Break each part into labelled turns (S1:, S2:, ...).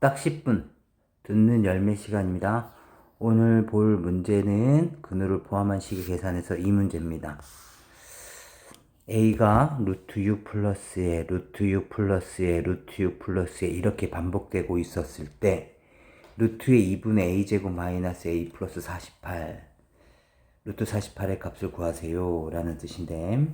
S1: 딱 10분 듣는 열매 시간입니다. 오늘 볼 문제는 근우를 포함한 식을 계산해서 이 문제입니다. a가 루트 6 플러스에 루트 6 플러스에 루트 6 플러스에 이렇게 반복되고 있었을 때 루트의 2분의 a제곱 마이너스 a 플러스 48 루트 48의 값을 구하세요 라는 뜻인데,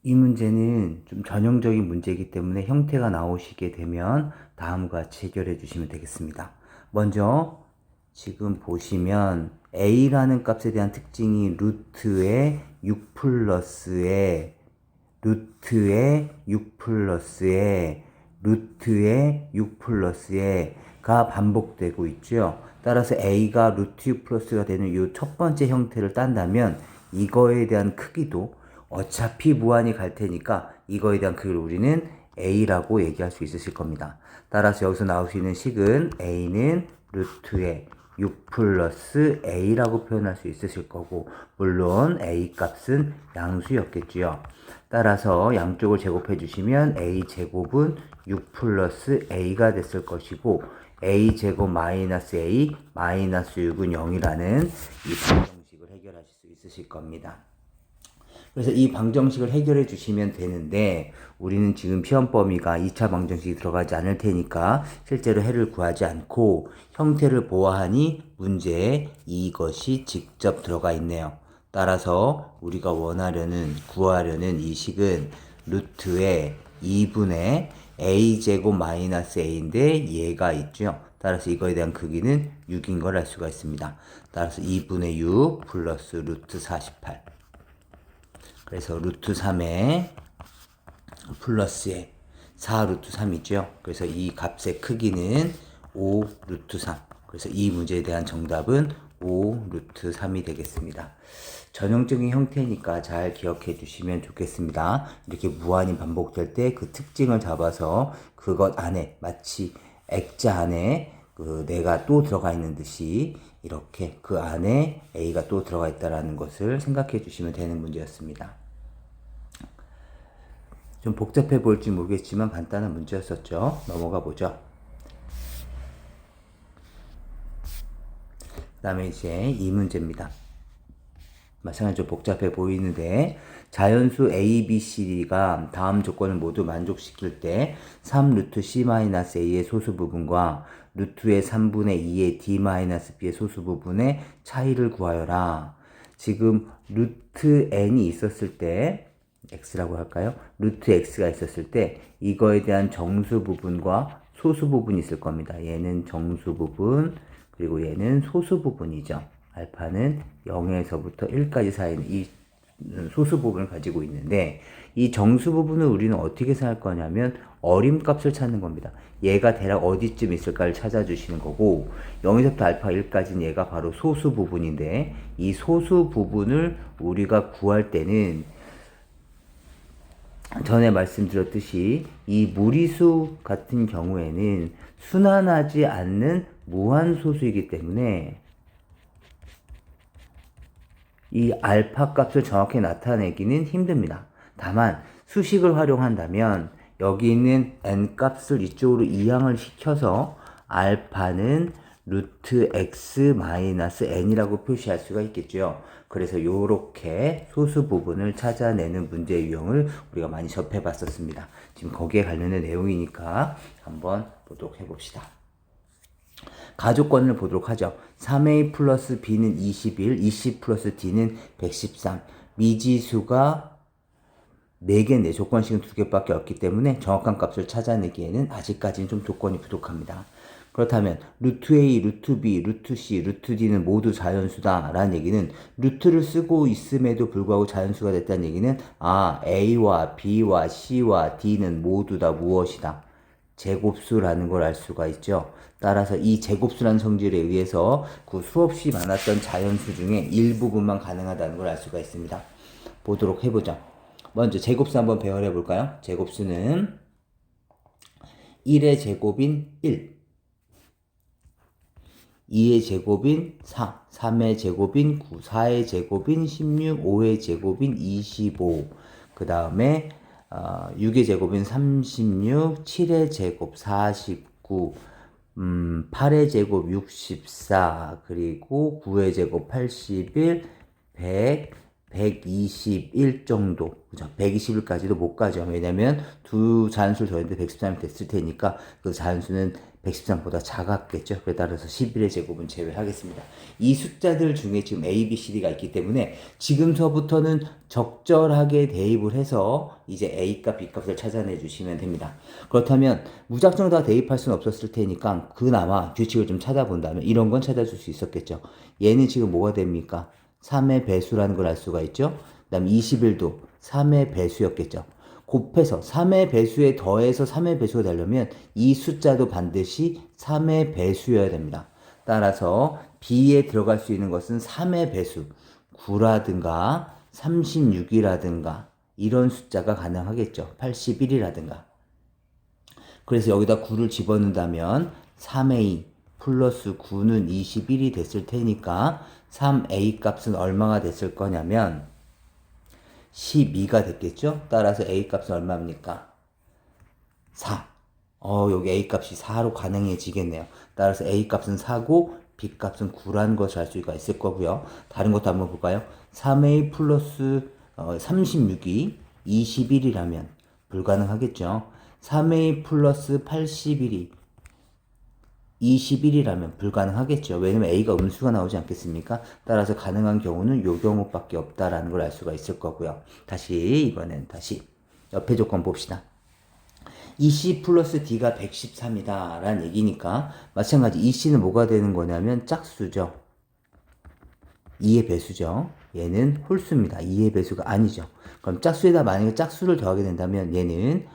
S1: 이 문제는 좀 전형적인 문제이기 때문에 형태가 나오시게 되면 다음과 같이 해결해 주시면 되겠습니다. 먼저 지금 보시면 a라는 값에 대한 특징이 루트의 6 플러스에 루트의 6 플러스에 루트의 6 플러스에가 반복되고 있죠. 따라서 a가 루트 6 플러스가 되는 이 첫 번째 형태를 딴다면 이거에 대한 크기도 어차피 무한히 갈 테니까 이거에 대한 크기를 우리는 a라고 얘기할 수 있으실 겁니다. 따라서 여기서 나올 수 있는 식은 a는 루트의 6 플러스 a라고 표현할 수 있으실 거고, 물론 a 값은 양수였겠지요. 따라서 양쪽을 제곱해 주시면 a 제곱은 6 플러스 a가 됐을 것이고, a 제곱 마이너스 a 마이너스 6은 0이라는 이 방정식을 해결하실 수 있으실 겁니다. 그래서 이 방정식을 해결해 주시면 되는데, 우리는 지금 시험 범위가 2차 방정식이 들어가지 않을 테니까 실제로 해를 구하지 않고 형태를 보아하니 문제에 이것이 직접 들어가 있네요. 따라서 우리가 구하려는 이 식은 루트의 2분의 a제곱 마이너스 a인데 얘가 있죠. 따라서 이거에 대한 크기는 6인 걸 알 수가 있습니다. 따라서 2분의 6 플러스 루트 48. 그래서 루트 3에 플러스에 4 루트 3이죠. 그래서 이 값의 크기는 5 루트 3. 그래서 이 문제에 대한 정답은 5 루트 3이 되겠습니다. 전형적인 형태니까 잘 기억해 주시면 좋겠습니다. 이렇게 무한히 반복될 때 그 특징을 잡아서 그것 안에 마치 액자 안에 내가 또 들어가 있는 듯이 이렇게 그 안에 a가 또 들어가 있다는 것을 생각해 주시면 되는 문제였습니다. 좀 복잡해 보일지 모르겠지만 간단한 문제였었죠. 넘어가 보죠. 그 다음에 이제 이 문제입니다. 마찬가지로 복잡해 보이는데, 자연수 a, b, c가 다음 조건을 모두 만족시킬 때 3 루트 c-a의 소수 부분과 루트의 3분의 2의 d-b의 소수 부분의 차이를 구하여라. 지금 루트 n이 있었을 때, x라고 할까요? 루트 x가 있었을 때 이거에 대한 정수 부분과 소수 부분이 있을 겁니다. 얘는 정수 부분, 그리고 얘는 소수 부분이죠. 알파는 0에서부터 1까지 사이는 이 소수 부분을 가지고 있는데, 이 정수 부분을 우리는 어떻게 생각할 거냐면 어림값을 찾는 겁니다. 얘가 대략 어디쯤 있을까를 찾아주시는 거고, 0에서부터 알파 1까지는 얘가 바로 소수 부분인데, 이 소수 부분을 우리가 구할 때는 전에 말씀드렸듯이 이 무리수 같은 경우에는 순환하지 않는 무한소수이기 때문에 이 알파 값을 정확히 나타내기는 힘듭니다. 다만 수식을 활용한다면 여기 있는 n 값을 이쪽으로 이항을 시켜서 알파는 루트 x 마이너스 n이라고 표시할 수가 있겠죠. 그래서 요렇게 소수 부분을 찾아내는 문제 유형을 우리가 많이 접해 봤었습니다. 지금 거기에 관련된 내용이니까 한번 보도록 해봅시다. 가족권을 보도록 하죠. 3a 플러스 b는 21, 20 플러스 d는 113. 미지수가 4개인데 조건식은 2개밖에 없기 때문에 정확한 값을 찾아내기에는 아직까지는 좀 조건이 부족합니다. 그렇다면 루트 a, 루트 b, 루트 c, 루트 d는 모두 자연수다 라는 얘기는, 루트를 쓰고 있음에도 불구하고 자연수가 됐다는 얘기는 a와 b와 c와 d는 모두 다 무엇이다? 제곱수라는 걸 알 수가 있죠. 따라서 이 제곱수라는 성질에 의해서 그 수없이 많았던 자연수 중에 일부분만 가능하다는 걸 알 수가 있습니다. 보도록 해보죠. 먼저 제곱수 한번 배열해 볼까요? 제곱수는 1의 제곱인 1, 2의 제곱인 4, 3의 제곱인 9, 4의 제곱인 16, 5의 제곱인 25, 그 다음에 6의 제곱인 36, 7의 제곱 49, 69, 8의 제곱 64, 그리고 9의 제곱 81, 100, 121 정도. 그죠? 121까지도 못 가죠. 왜냐면 두 자연수를 더했는데 113이 됐을 테니까 그 자연수는 113보다 작았겠죠. 그에 따라서 11의 제곱은 제외하겠습니다. 이 숫자들 중에 지금 A, B, C, D가 있기 때문에 지금서부터는 적절하게 대입을 해서 이제 A 값, B 값을 찾아내 주시면 됩니다. 그렇다면 무작정 다 대입할 수는 없었을 테니까 그나마 규칙을 좀 찾아본다면 이런 건 찾아줄 수 있었겠죠. 얘는 지금 뭐가 됩니까? 3의 배수라는 걸 알 수가 있죠. 그 다음 21도 3의 배수였겠죠. 곱해서 3의 배수에 더해서 3의 배수가 되려면 이 숫자도 반드시 3의 배수여야 됩니다. 따라서 B에 들어갈 수 있는 것은 3의 배수, 9라든가 36이라든가 이런 숫자가 가능하겠죠. 81이라든가. 그래서 여기다 9를 집어넣는다면 3A 플러스 9는 21이 됐을 테니까 3A 값은 얼마가 됐을 거냐면 12가 됐겠죠? 따라서 A 값은 얼마입니까? 4. 여기 A 값이 4로 가능해지겠네요. 따라서 A 값은 4고 B 값은 9라는 것을 알 수가 있을 거고요. 다른 것도 한번 볼까요? 3A 플러스 36이 21이라면 불가능하겠죠. 3A 플러스 81이 21이라면 불가능하겠죠. 왜냐면 A가 음수가 나오지 않겠습니까? 따라서 가능한 경우는 요 경우밖에 없다라는 걸 알 수가 있을 거고요. 이번엔 다시 옆에 조건 봅시다. EC 플러스 D가 113이다 라는 얘기니까 마찬가지 EC는 뭐가 되는 거냐면 짝수죠. 2의 배수죠. 얘는 홀수입니다. 2의 배수가 아니죠. 그럼 짝수에다 만약에 짝수를 더하게 된다면 얘는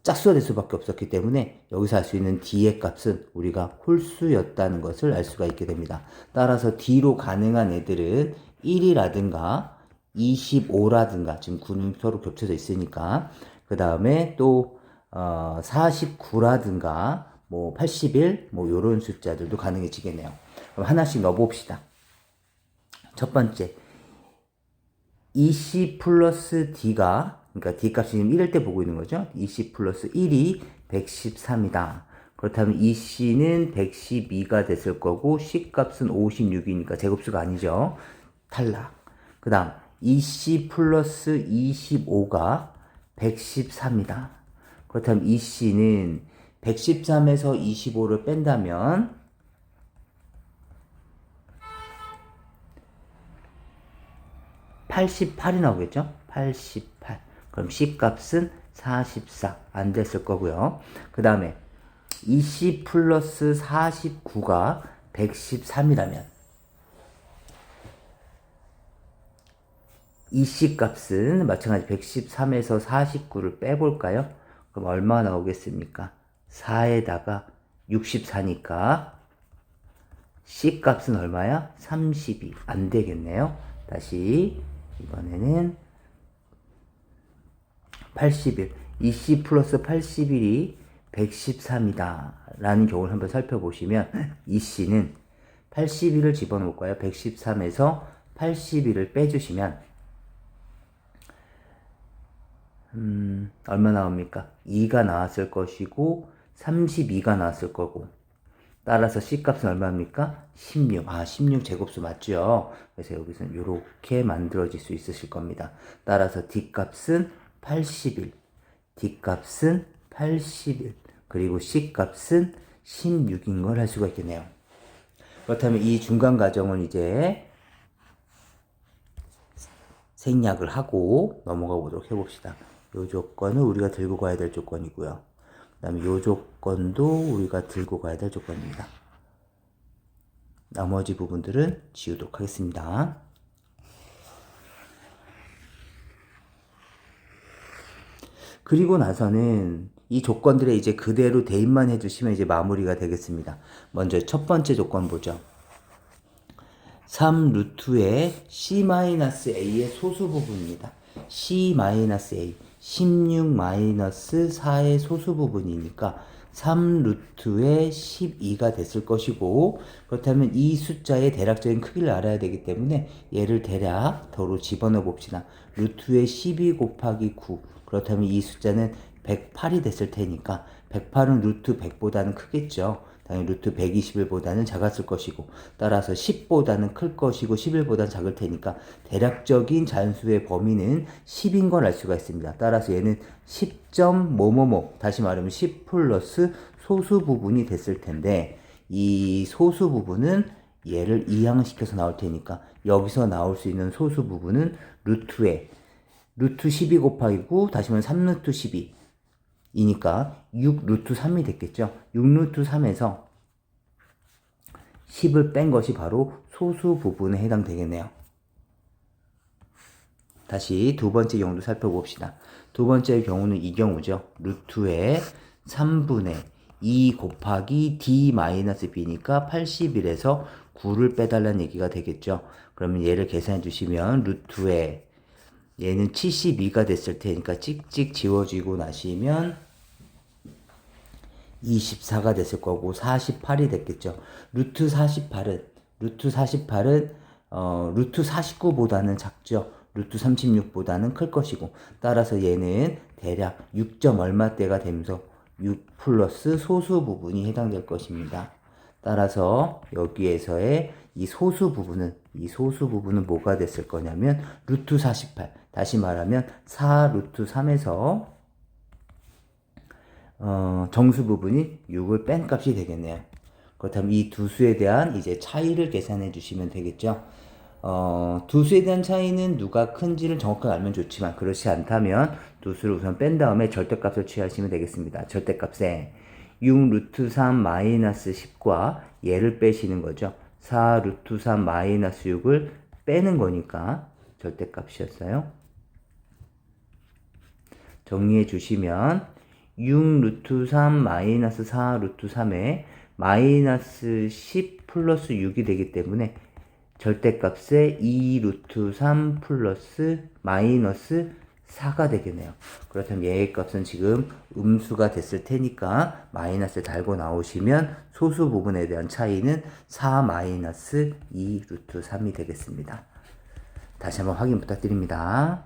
S1: 짝수가 될 수밖에 없었기 때문에 여기서 알 수 있는 D의 값은 우리가 홀수였다는 것을 알 수가 있게 됩니다. 따라서 D로 가능한 애들은 1이라든가 25라든가 지금 9는 서로 겹쳐져 있으니까 그 다음에 또 49라든가 뭐 81, 뭐 요런 숫자들도 가능해지겠네요. 그럼 하나씩 넣어봅시다. 첫 번째, EC 플러스 D가 그러니까 D 값이 지금 1일 때 보고 있는 거죠. EC 플러스 1이 113이다. 그렇다면 EC는 112가 됐을 거고 C 값은 56이니까 제곱수가 아니죠. 탈락. 그 다음 EC 플러스 25가 113이다. 그렇다면 EC는 113에서 25를 뺀다면 88이 나오겠죠? 88. 그럼 C 값은 44. 안 됐을 거고요. 그 다음에 EC 플러스 49가 113이라면 EC 값은 마찬가지 113에서 49를 빼볼까요? 그럼 얼마 나오겠습니까? 4에다가 64니까 C 값은 얼마야? 32. 안 되겠네요. 다시 이번에는 81. EC 플러스 81이 113이다 라는 경우를 한번 살펴보시면 EC는 81을 집어넣을까요? 113에서 81을 빼주시면 얼마 나옵니까? 2가 나왔을 것이고 32가 나왔을 거고 따라서 C 값은 얼마입니까? 16. 16 제곱수 맞죠? 그래서 여기서는 이렇게 만들어질 수 있으실 겁니다. 따라서 D 값은 81, D 값은 81, 그리고 C 값은 16인 걸 할 수가 있겠네요. 그렇다면 이 중간 과정은 이제 생략을 하고 넘어가 보도록 해봅시다. 이 조건은 우리가 들고 가야 될 조건이고요. 그 다음에 이 조건도 우리가 들고 가야 될 조건입니다. 나머지 부분들은 지우도록 하겠습니다. 그리고 나서는 이 조건들에 이제 그대로 대입만 해주시면 이제 마무리가 되겠습니다. 먼저 첫 번째 조건 보죠. 3 루트의 C-A의 소수 부분입니다. C-A, 16-4의 소수 부분이니까 3 루트의 12가 됐을 것이고, 그렇다면 이 숫자의 대략적인 크기를 알아야 되기 때문에 얘를 대략 덜로 집어넣어 봅시다. 루트의 12 곱하기 9. 그렇다면 이 숫자는 108이 됐을 테니까 108은 루트 100보다는 크겠죠. 당연히 루트 120일보다는 작았을 것이고, 따라서 10보다는 클 것이고 11보다는 작을 테니까 대략적인 잔수의 범위는 10인 걸 알 수가 있습니다. 따라서 얘는 10점 뭐뭐뭐, 다시 말하면 10 플러스 소수 부분이 됐을 텐데, 이 소수 부분은 얘를 이항시켜서 나올 테니까 여기서 나올 수 있는 소수 부분은 루트에 루트 12 곱하기 9, 다시 말하면 3 루트 12 이니까 6 루트 3이 됐겠죠. 6 루트 3에서 10을 뺀 것이 바로 소수 부분에 해당되겠네요. 다시 두 번째 경우도 살펴봅시다. 두 번째 경우는 이 경우죠. 루트에 3분의 2 곱하기 d-b니까 81에서 9를 빼달라는 얘기가 되겠죠. 그러면 얘를 계산해 주시면 루트에 얘는 72가 됐을 테니까 찍찍 지워지고 나시면 24가 됐을 거고 48이 됐겠죠. 루트 48은 루트 49보다는 작죠. 루트 36보다는 클 것이고, 따라서 얘는 대략 6점 얼마대가 되면서 6 플러스 소수 부분이 해당될 것입니다. 따라서 여기에서의 이 소수 부분은 뭐가 됐을 거냐면 루트 48, 다시 말하면 4 루트 3에서 정수 부분이 6을 뺀 값이 되겠네요. 그렇다면 이 두 수에 대한 이제 차이를 계산해 주시면 되겠죠. 두 수에 대한 차이는 누가 큰지를 정확하게 알면 좋지만, 그렇지 않다면 두 수를 우선 뺀 다음에 절대값을 취하시면 되겠습니다. 절대값에 6 루트 3 마이너스 10과 얘를 빼시는 거죠. 4 루트 3 마이너스 6을 빼는 거니까 절대값이었어요. 정리해 주시면 6 루트 3 마이너스 4 루트 3에 마이너스 10 플러스 6이 되기 때문에 절대값에 2 루트 3 플러스 마이너스 4가 되겠네요. 그렇다면 얘의 값은 지금 음수가 됐을 테니까 마이너스 달고 나오시면 소수 부분에 대한 차이는 4 마이너스 2 루트 3이 되겠습니다. 다시 한번 확인 부탁드립니다.